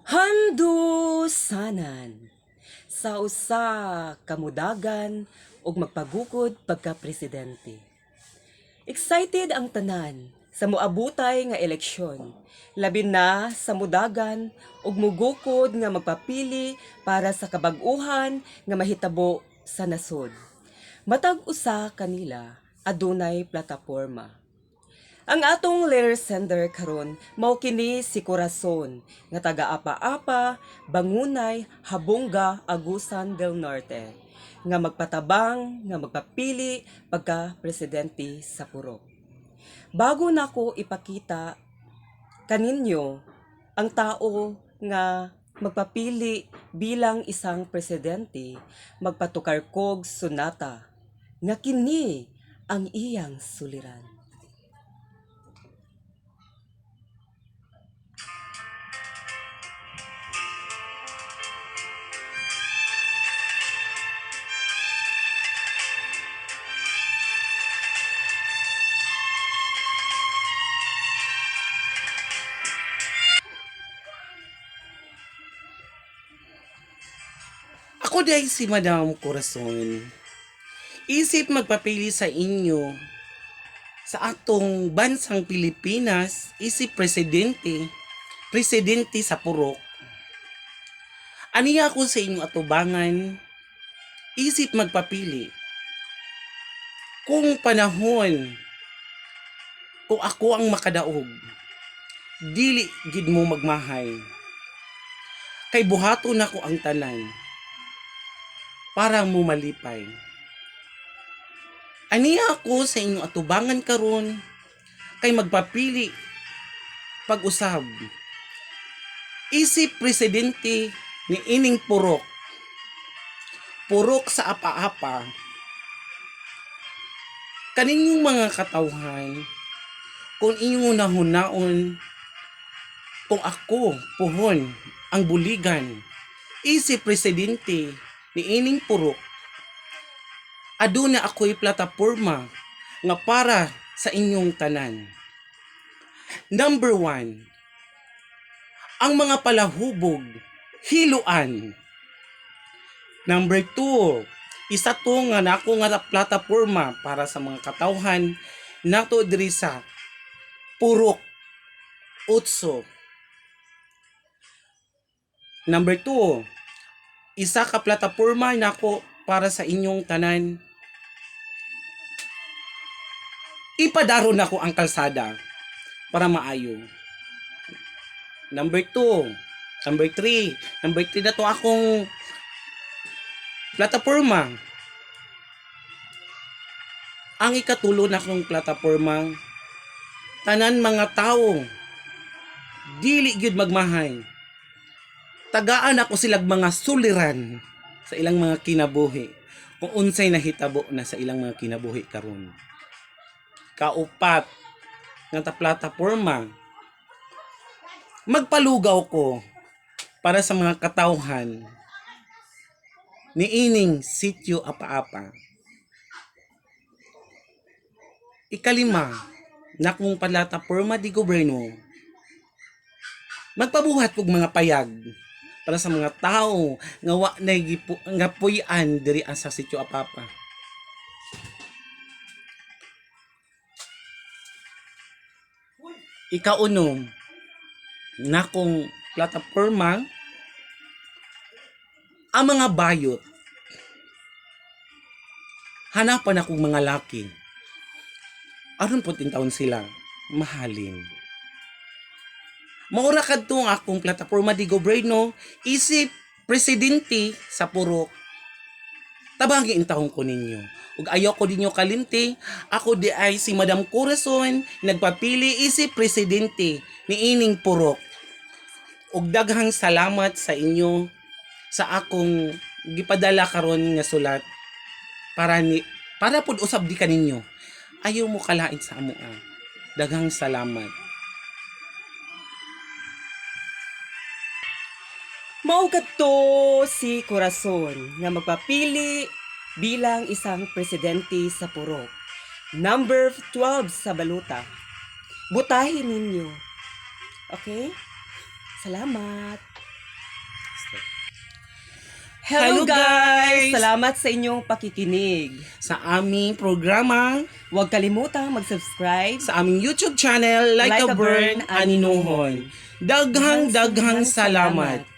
Handusanan sa usa kamudagan ug magpagukod pagka presidente. Excited ang tanan sa moabutay nga eleksyon, labi na sa mudagan ug mugukod nga magpapili para sa kabag-uhan nga mahitabo sa nasod. Matag usa kanila adunay plataporma. Ang atong letter sender karon mao kini si Corazon nga taga Apa-Apa, Bangunay, Habonga, Agusan del Norte nga magpatabang nga magpapili pagka presidente sa Purok. Bago nako ipakita kaninyo ang tao nga magpapili bilang isang presidente, magpatukar kog sunata nga kini ang iyang suliran. Ako dahil si Madam Corazon, isip magpapili sa inyo sa atong bansang Pilipinas, isip presidente sa Purok. Aniya ako sa inyong atubangan, isip magpapili. Kung panahon, kung ako ang makadaog, dili gid mo magmahay. Kay buhaton ako ang tanan para mo malipay. Aniya ako sa inyong atubangan karon kay magpapili pag-usab. Isip presidente ni ining purok. Purok sa Apa-Apa. Kaninyong mga katawhan, kung inyong nahunaon, kung ako, puhon, ang buligan, isip presidente ni ining purok, aduna ako'y plataporma nga para sa inyong tanan. Number 1, ang mga palahubog, hiluan. Number 2, isa to nga nako nga plataporma para sa mga katawhan nato diri sa Purok Utso. Number 2, isa ka plataporma nako para sa inyong tanan. Ipadaron nako ang kalsada para maayo. Number 2, number 3 na to akong plataporma. Ang ikatulo na akong plataporma, tanan mga tao, dili gyud magmahay. Tagaan ako silang mga suliran sa ilang mga kinabuhi kung unsay nahitabo na sa ilang mga kinabuhi karon. Kaupat nga plataporma, magpalugaw ko para sa mga katawhan ni ining sitio Apa-Apa. Ikalima, na kung plataporma di gobyerno, magpabuhat kog mga payag para sa mga tao nga wa na nga puy-an diri sa sitio Apa-Apa. Ikaunom, na kung plataporma, ang mga bayot, hanapan akong mga laki. Aron po taon sila, mahalin. Maura kadto ang akong plataporma di gobyerno, isip presidente sa Purok. Tabangin taong ko ninyo. Ug ayaw ko dinyo kalimti, ako di ay si Madam Corazon, nagpapili isip presidente ni ining Purok. Ug daghang salamat sa inyo sa akong gipadala karon nga sulat para pud usab di kaninyo. Ayaw mo kalain sa amo. Daghang salamat. Mao kadto si Corazon nga magpapili bilang isang presidente sa Purok. Number 12 sa baluta. Butahin ninyo. Okay? Salamat. Hello Hello, guys! guys! Salamat sa inyong pakikinig. Sa aming programa, Huwag kalimutang mag-subscribe. sa aming YouTube channel, Like a Burn, Aninuhon. Daghang salamat.